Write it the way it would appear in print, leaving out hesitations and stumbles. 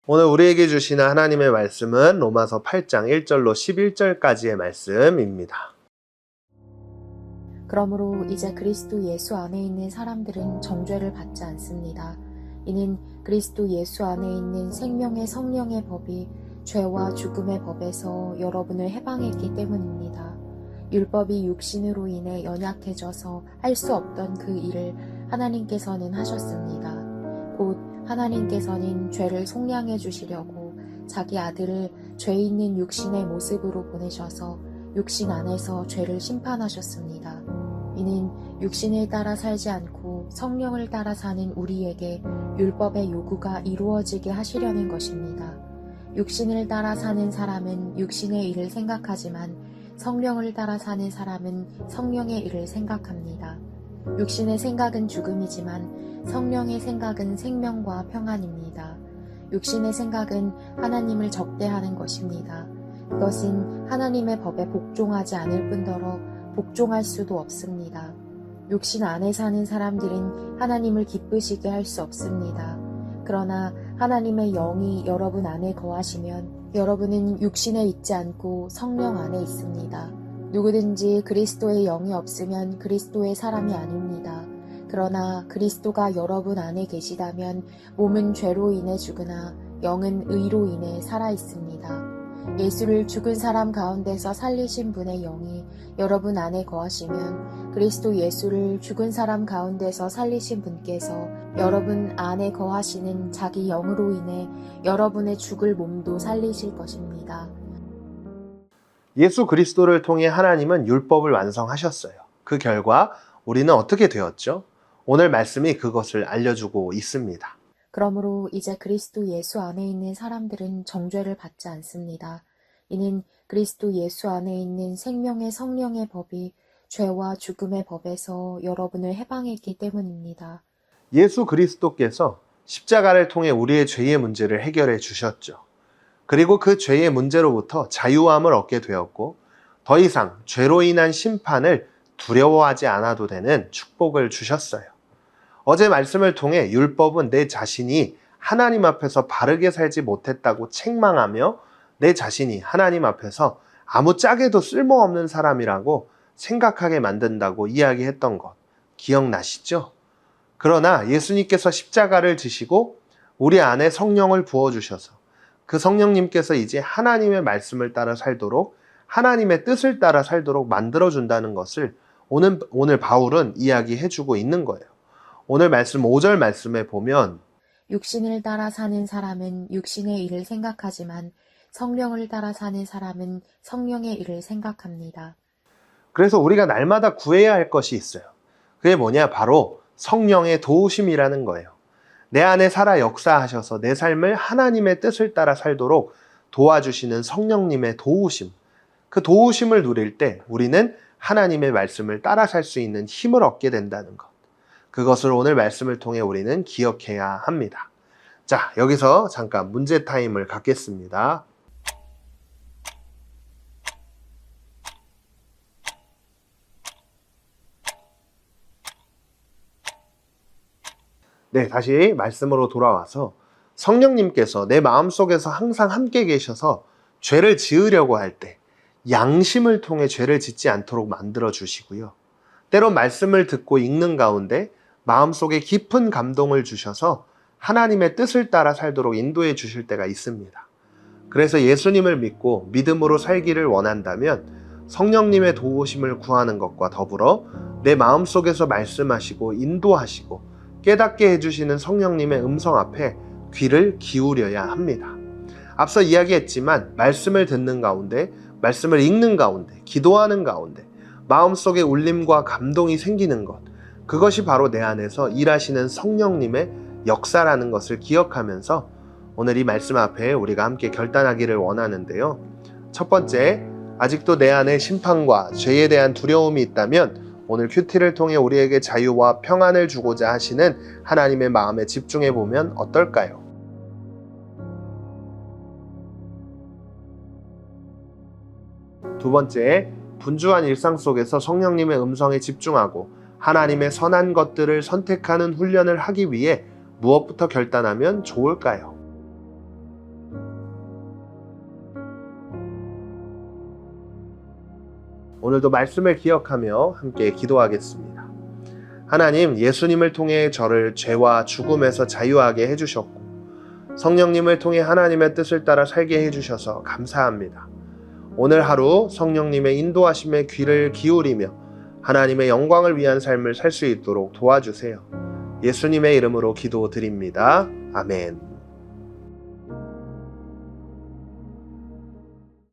오늘 우리에게 주시는 하나님의 말씀은 로마서 8장 1절로 11절까지의 말씀입니다. 그러므로 이제 그리스도 예수 안에 있는 사람들은 정죄를 받지 않습니다. 이는 그리스도 예수 안에 있는 생명의 성령의 법이 죄와 죽음의 법에서 여러분을 해방했기 때문입니다. 율법이 육신으로 인해 연약해져서 할 수 없던 그 일을 하나님께서는 하셨습니다. 곧 하나님께서는 죄를 속량해 주시려고 자기 아들을 죄 있는 육신의 모습으로 보내셔서 육신 안에서 죄를 심판하셨습니다. 이는 육신을 따라 살지 않고 성령을 따라 사는 우리에게 율법의 요구가 이루어지게 하시려는 것입니다. 육신을 따라 사는 사람은 육신의 일을 생각하지만 성령을 따라 사는 사람은 성령의 일을 생각합니다. 육신의 생각은 죽음이지만 성령의 생각은 생명과 평안입니다. 육신의 생각은 하나님을 적대하는 것입니다. 그것은 하나님의 법에 복종하지 않을 뿐더러 복종할 수도 없습니다. 육신 안에 사는 사람들은 하나님을 기쁘시게 할 수 없습니다. 그러나 하나님의 영이 여러분 안에 거하시면 여러분은 육신에 있지 않고 성령 안에 있습니다. 누구든지 그리스도의 영이 없으면 그리스도의 사람이 아닙니다. 그러나 그리스도가 여러분 안에 계시다면 몸은 죄로 인해 죽으나 영은 의로 인해 살아 있습니다. 예수를 죽은 사람 가운데서 살리신 분의 영이 여러분 안에 거하시면 그리스도 예수를 죽은 사람 가운데서 살리신 분께서 여러분 안에 거하시는 자기 영으로 인해 여러분의 죽을 몸도 살리실 것입니다. 예수 그리스도를 통해 하나님은 율법을 완성하셨어요. 그 결과 우리는 어떻게 되었죠? 오늘 말씀이 그것을 알려주고 있습니다. 그러므로 이제 그리스도 예수 안에 있는 사람들은 정죄를 받지 않습니다. 이는 그리스도 예수 안에 있는 생명의 성령의 법이 죄와 죽음의 법에서 여러분을 해방했기 때문입니다. 예수 그리스도께서 십자가를 통해 우리의 죄의 문제를 해결해 주셨죠. 그리고 그 죄의 문제로부터 자유함을 얻게 되었고 더 이상 죄로 인한 심판을 두려워하지 않아도 되는 축복을 주셨어요. 어제 말씀을 통해 율법은 내 자신이 하나님 앞에서 바르게 살지 못했다고 책망하며 내 자신이 하나님 앞에서 아무짝에도 쓸모없는 사람이라고 생각하게 만든다고 이야기했던 것 기억나시죠? 그러나 예수님께서 십자가를 지시고 우리 안에 성령을 부어주셔서 그 성령님께서 이제 하나님의 말씀을 따라 살도록 하나님의 뜻을 따라 살도록 만들어준다는 것을 오늘 바울은 이야기해주고 있는 거예요. 오늘 말씀 5절 말씀에 보면 육신을 따라 사는 사람은 육신의 일을 생각하지만 성령을 따라 사는 사람은 성령의 일을 생각합니다. 그래서 우리가 날마다 구해야 할 것이 있어요. 그게 뭐냐? 바로 성령의 도우심이라는 거예요. 내 안에 살아 역사하셔서 내 삶을 하나님의 뜻을 따라 살도록 도와주시는 성령님의 도우심. 그 도우심을 누릴 때 우리는 하나님의 말씀을 따라 살 수 있는 힘을 얻게 된다는 것. 그것을 오늘 말씀을 통해 우리는 기억해야 합니다. 자, 여기서 잠깐 문제 타임을 갖겠습니다. 네, 다시 말씀으로 돌아와서 성령님께서 내 마음속에서 항상 함께 계셔서 죄를 지으려고 할 때 양심을 통해 죄를 짓지 않도록 만들어 주시고요. 때론 말씀을 듣고 읽는 가운데 마음속에 깊은 감동을 주셔서 하나님의 뜻을 따라 살도록 인도해 주실 때가 있습니다. 그래서 예수님을 믿고 믿음으로 살기를 원한다면 성령님의 도우심을 구하는 것과 더불어 내 마음속에서 말씀하시고 인도하시고 깨닫게 해주시는 성령님의 음성 앞에 귀를 기울여야 합니다. 앞서 이야기했지만 말씀을 듣는 가운데, 말씀을 읽는 가운데, 기도하는 가운데 마음속에 울림과 감동이 생기는 것, 그것이 바로 내 안에서 일하시는 성령님의 역사라는 것을 기억하면서 오늘 이 말씀 앞에 우리가 함께 결단하기를 원하는데요. 첫 번째, 아직도 내 안에 심판과 죄에 대한 두려움이 있다면 오늘 큐티를 통해 우리에게 자유와 평안을 주고자 하시는 하나님의 마음에 집중해 보면 어떨까요? 두 번째, 분주한 일상 속에서 성령님의 음성에 집중하고 하나님의 선한 것들을 선택하는 훈련을 하기 위해 무엇부터 결단하면 좋을까요? 오늘도 말씀을 기억하며 함께 기도하겠습니다. 하나님, 예수님을 통해 저를 죄와 죽음에서 자유하게 해주셨고 성령님을 통해 하나님의 뜻을 따라 살게 해주셔서 감사합니다. 오늘 하루 성령님의 인도하심에 귀를 기울이며 하나님의 영광을 위한 삶을 살 수 있도록 도와주세요. 예수님의 이름으로 기도드립니다. 아멘.